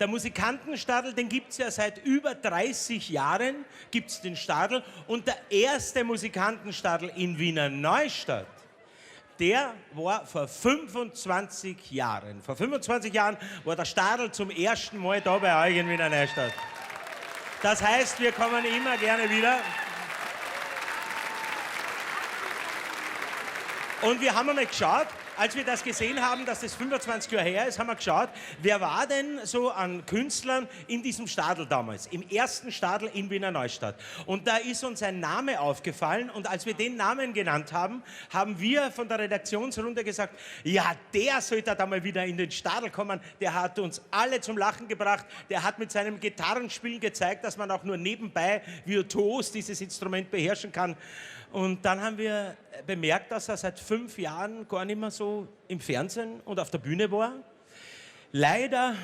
Der Musikantenstadl, den gibt es ja seit über 30 Jahren, gibt's den Stadl. Und der erste Musikantenstadl in Wiener Neustadt, der war vor 25 Jahren. Vor 25 Jahren war der Stadl zum ersten Mal da bei euch in Wiener Neustadt. Das heißt, wir kommen immer gerne wieder. Und wir haben einmal geschaut, als wir das gesehen haben, dass das 25 Jahre her ist, haben wir geschaut, wer war denn so an Künstlern in diesem Stadl damals, im ersten Stadl in Wiener Neustadt. Und da ist uns ein Name aufgefallen und als wir den Namen genannt haben, haben wir von der Redaktionsrunde gesagt, ja, der sollte da mal wieder in den Stadl kommen, der hat uns alle zum Lachen gebracht, der hat mit seinem Gitarrenspiel gezeigt, dass man auch nur nebenbei virtuos dieses Instrument beherrschen kann. Und dann haben wir bemerkt, dass er seit 5 Jahren gar nicht mehr so im Fernsehen und auf der Bühne war. Leider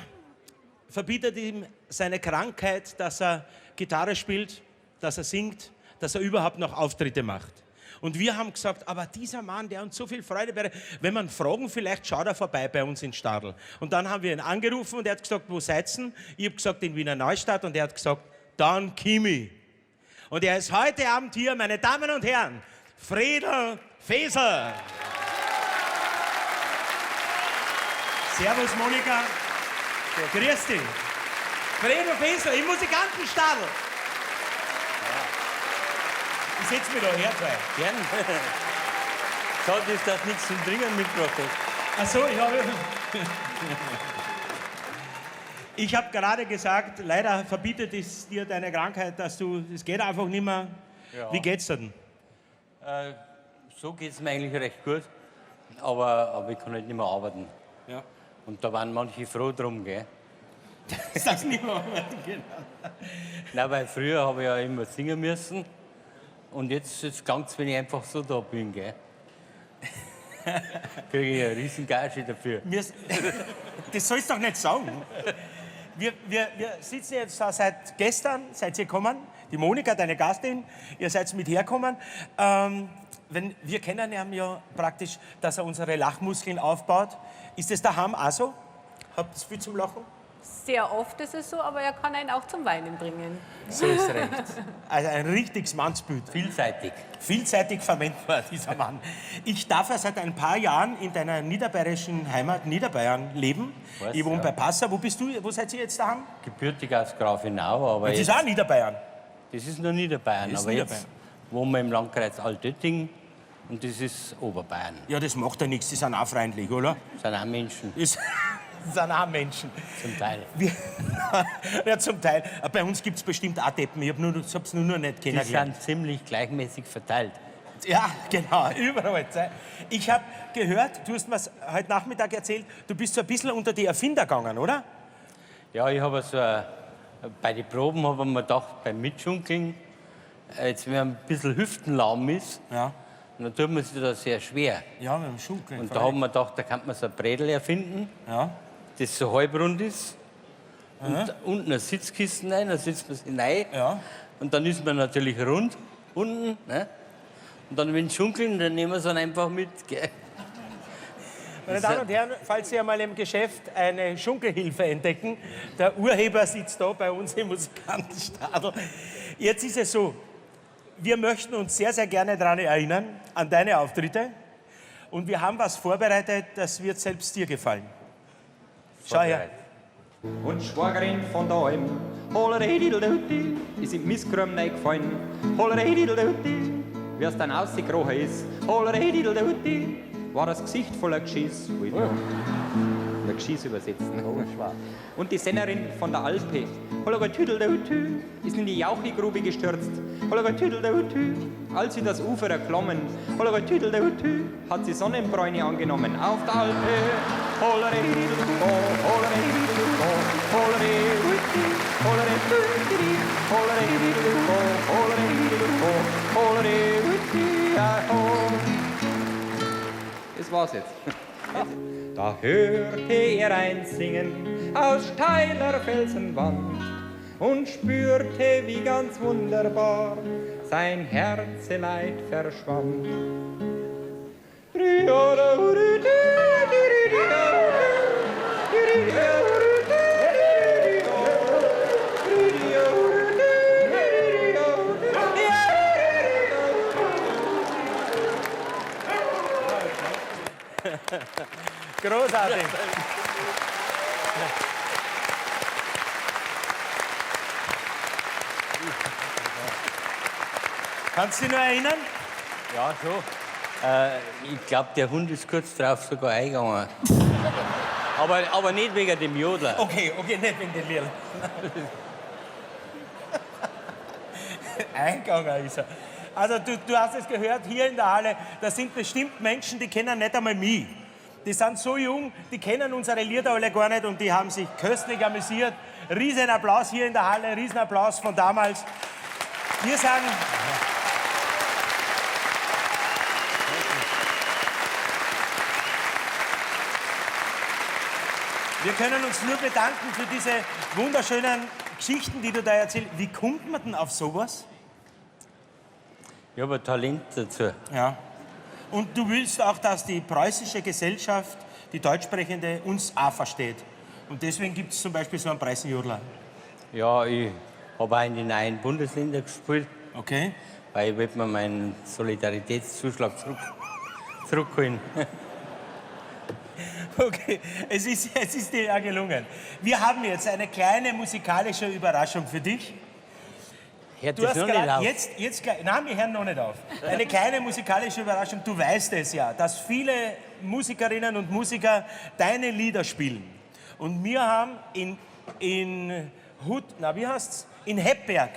verbietet ihm seine Krankheit, dass er Gitarre spielt, dass er singt, dass er überhaupt noch Auftritte macht. Und wir haben gesagt, aber dieser Mann, der uns so viel Freude bereitet, wenn man fragen, vielleicht schaut er vorbei bei uns in Stadl. Und dann haben wir ihn angerufen und er hat gesagt, wo seid's denn? Ich habe gesagt, in Wiener Neustadt und er hat gesagt, dann Kimi. Und er ist heute Abend hier, meine Damen und Herren, Friedel Feser. Servus, Monika. Grüß dich. Friedel Feser im Musikantenstadl. Ich setze mich da her, zwei. Gern. Schade ist, dass nichts zum Trinken mitgebracht hast. Ach so, ich habe gerade gesagt, leider verbietet es dir deine Krankheit, dass du, es geht einfach nicht mehr. Ja. Wie geht's dir denn? So geht's mir eigentlich recht gut, aber ich kann halt nicht mehr arbeiten. Ja. Und da waren manche froh drum, gell? Das nicht mehr arbeiten, genau. Nein, weil früher habe ich ja immer singen müssen und jetzt klang's, wenn ich einfach so da bin, gell? Kriege ich eine riesen Gage dafür. Das sollst du doch nicht sagen. Wir sitzen jetzt da seit gestern, seid ihr gekommen, die Monika, deine Gastin, ihr seid mit hergekommen. Wir kennen ihn ja praktisch, dass er unsere Lachmuskeln aufbaut. Ist das daheim auch so? Habt ihr viel zum Lachen? Sehr oft ist es so, aber er kann einen auch zum Weinen bringen. So ist recht. Also ein richtiges Mannsbild. Vielseitig. Vielseitig verwendbar, dieser Mann. Ich darf ja seit ein paar Jahren in deiner niederbayerischen Heimat Niederbayern leben. Was, ich wohne ja. bei Passau. Wo bist du? Wo seid ihr jetzt daheim? Gebürtig aus Grafenau, aber Das ist auch Niederbayern. Das ist nur Niederbayern, Das ist aber Niederbayern. jetzt wohnen wir im Landkreis Altötting und das ist Oberbayern. Ja, das macht ja nichts. Die sind auch freundlich, oder? Das sind auch Menschen, Das sind auch Menschen. zum Teil. Ja, zum Teil. Bei uns gibt es bestimmt auch Deppen. Ich habe es nur nicht Die kennengelernt. sind ziemlich gleichmäßig verteilt. Ja, genau, überall. Ich habe gehört, du hast mir heute Nachmittag erzählt, du bist so ein bisschen unter die Erfinder gegangen, oder? Ja, ich habe bei den Proben habe ich mir gedacht, beim Mitschunkeln, jetzt wenn man ein bisschen hüftenlahm ist, Ja. dann tut man sich das sehr schwer. Ja, mit dem Schunkeln. Und da haben wir gedacht, da kann man so ein Brädel erfinden, Ja. das so halbrund ist. Und unten ein Sitzkissen rein, dann sitzt man sich rein. Ja. Und dann ist man natürlich rund unten. Ne? Und dann, wenn schunkeln, dann nehmen wir es dann einfach mit. Gell? Meine Damen und Herren, falls Sie einmal im Geschäft eine Schunkelhilfe entdecken, der Urheber sitzt da bei uns im Musikantenstadl. Jetzt ist es so, wir möchten uns sehr, sehr gerne daran erinnern, an deine Auftritte. Und wir haben was vorbereitet, das wird selbst dir gefallen. Schau her. Und Schwagerin von der Alm, Holleredideldeuti, ist im Missgrum reingefallen. Holleredideldeuti, wie es dann ausgekrochen ist, Holleredideldeuti, war das Gesicht voller Geschiss. Der Geschiss übersetzen. Und die Sängerin von der Alpe, Holleredideldeuti, ist in die Jauchigrube gestürzt. Holleredideldeuti, als sie das Ufer erklommen, Holleredideldeuti, hat sie Sonnenbräune angenommen auf der Alpe. Holleredideldeuti, Holleredideldeuti, Holleredideldeuti, Holleredideldeuti, Holleredideldeuti, Holleredideldeuti. Das war's jetzt. Da hörte er ein Singen aus steiler Felsenwand und spürte, wie ganz wunderbar sein Herzeleid verschwand. Großartig. Kannst du dich noch erinnern? Ja, schon. Ich glaube, der Hund ist kurz drauf sogar eingegangen. aber nicht wegen dem Jodler. Okay, nicht wegen den Liedern. Eingegangen ist er. Also du hast es gehört, hier in der Halle, da sind bestimmt Menschen, die kennen nicht einmal mich. Die sind so jung, die kennen unsere Lieder alle gar nicht und die haben sich köstlich amüsiert. Riesen Applaus hier in der Halle, riesen Applaus von damals. Wir sind... Wir können uns nur bedanken für diese wunderschönen Geschichten, die du da erzählst. Wie kommt man denn auf sowas? Ich habe ein Talent dazu. Ja. Und du willst auch, dass die preußische Gesellschaft, die Deutschsprechende, uns auch versteht. Und deswegen gibt es zum Beispiel so einen Preisenjodler. Ja, ich habe auch in den neuen Bundesländern gespielt, Okay. weil ich wollte mir meinen Solidaritätszuschlag zurückholen. Okay, es ist dir ja gelungen. Wir haben jetzt eine kleine musikalische Überraschung für dich. Hört Du das hast noch nicht gerade auf? nein, wir hören noch nicht auf. Eine kleine musikalische Überraschung. Du weißt es ja, dass viele Musikerinnen und Musiker deine Lieder spielen. Und wir haben in Heppberg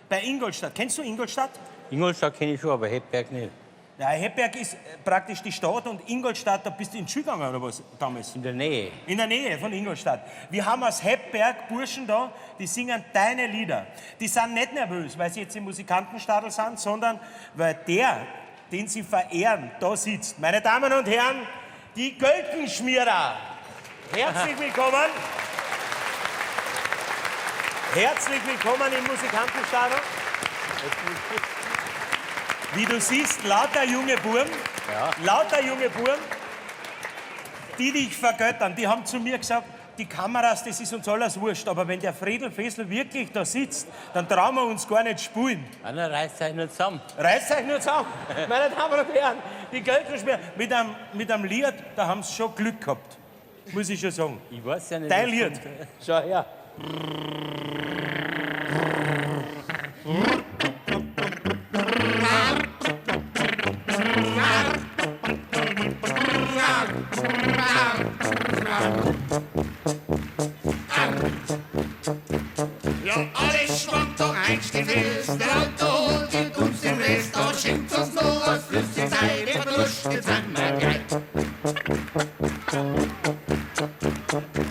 bei Ingolstadt. Kennst du Ingolstadt? Ingolstadt kenne ich schon, aber Heppberg nicht. Ja, Heppberg ist praktisch die Stadt und Ingolstadt, da bist du in die Schule gegangen oder was damals? In der Nähe. In der Nähe von Ingolstadt. Wir haben aus Heppberg Burschen da, die singen deine Lieder. Die sind nicht nervös, weil sie jetzt im Musikantenstadel sind, sondern weil der, den sie verehren, da sitzt. Meine Damen und Herren, die Gölkenschmierer. Herzlich willkommen. Herzlich willkommen im Musikantenstadel. Wie du siehst, lauter junge Burm, die dich vergöttern. Die haben zu mir gesagt, die Kameras, das ist uns alles wurscht, aber wenn der Friedel Fessel wirklich da sitzt, dann trauen wir uns gar nicht spielen. Einer reißt euch nur zusammen. Reißt euch nur zusammen. Meine Damen und Herren, die Gölkenschmierer, mit einem Lied, da haben sie schon Glück gehabt. Muss ich schon sagen. Ich weiß ja nicht. Dein was Lied. kommt. Schau her. Ja, alles schwankt doch einstieg fest, der Alkohol gibt uns den Rest, da schenkt uns noch was flüssig Zeit, der Durst, jetzt sind wir gleich.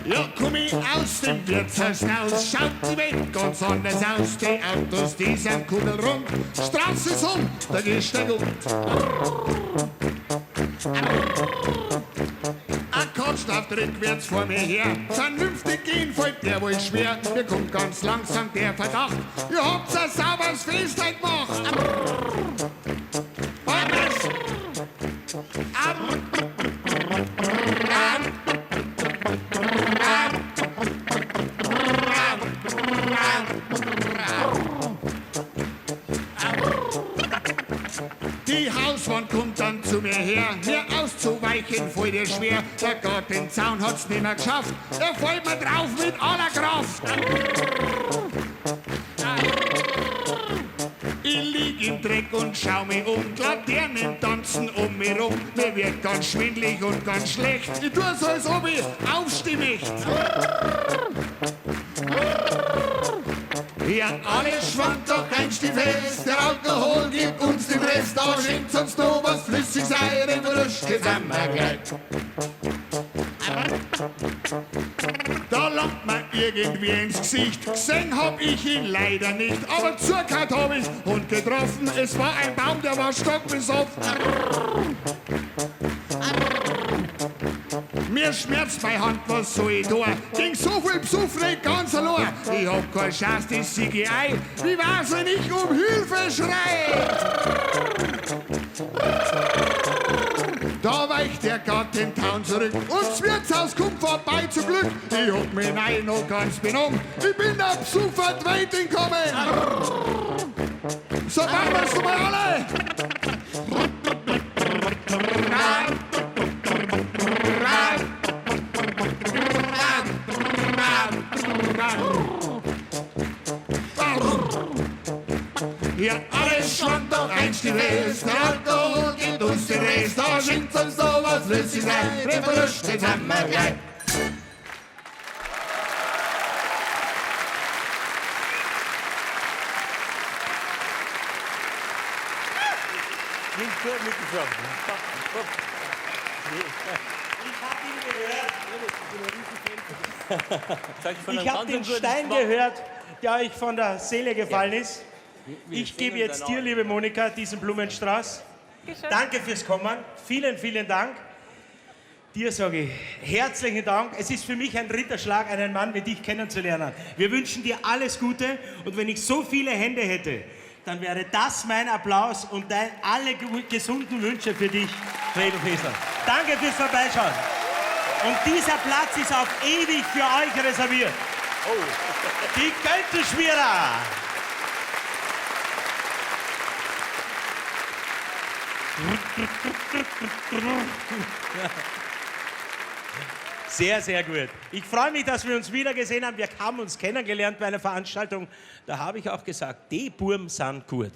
Ja, komm ich aus dem Wirtshaus raus, schaut die Welt ganz anders aus, die Autos, die sind kugelrund, Straße ist um, da geht's dir gut. Ein Kopf läuft rückwärts vor mir her. Vernünftig gehen fällt der wohl schwer. Mir kommt ganz langsam der Verdacht. Ihr habt ein sauberes Fest heute gemacht. Die Hauswand kommt dann zu mir her, mir auszuweichen voll dir schwer. Der Gartenzaun hat's nimmer geschafft, er fällt mir drauf mit aller Kraft. Ich lieg im Dreck und schau mich um, Laternen tanzen um mich rum. Mir wird ganz schwindlig und ganz schlecht, ich tu so, als ob ich aufstimme. Ja, alles schwankt doch ein fest, der Alkohol gibt uns den Rest, da schenkt uns noch was Flüssiges, Eier Wurscht, jetzt sind wir gleich. Da lacht mir irgendwie ins Gesicht, gesehen hab ich ihn leider nicht, aber zugehört hab ich und getroffen, es war ein Baum, der war stockbesoffen. Mir schmerzt meine Hand, was soll ich tun? Ging so viel Besuch nicht ganz allein. Ich hab keine Chance, das sieg ich ein. Wie war's, wenn ich um Hilfe schrei? Da weicht der Gartenzaun zurück und das Wirtshaus kommt vorbei zum Glück. Ich hab mich nein noch ganz benommen. Ich bin der Besuch verdreht gekommen. So machen wir's mal alle. Ja, alles schwankt doch ein Stilles, der Alkohol geht uns die Rest, da schenkt uns sowas Flüssiges ein, den Verlust, den haben wir gleich. Nicht gut mitgeschaut. Ich habe den Stein gehört, der euch von der Seele gefallen ist. Ich gebe jetzt dir, liebe Monika, diesen Blumenstrauß. Danke fürs Kommen. Vielen, vielen Dank. Dir sage ich herzlichen Dank. Es ist für mich ein Ritterschlag, einen Mann wie dich kennenzulernen. Wir wünschen dir alles Gute und wenn ich so viele Hände hätte, dann wäre das mein Applaus und alle gesunden Wünsche für dich, Fredel Fesler. Danke fürs Vorbeischauen. Und dieser Platz ist auf ewig für euch reserviert. Die Göltenschmierer. Sehr, sehr gut. Ich freue mich, dass wir uns wieder gesehen haben. Wir haben uns kennengelernt bei einer Veranstaltung. Da habe ich auch gesagt, die Burm sind gut.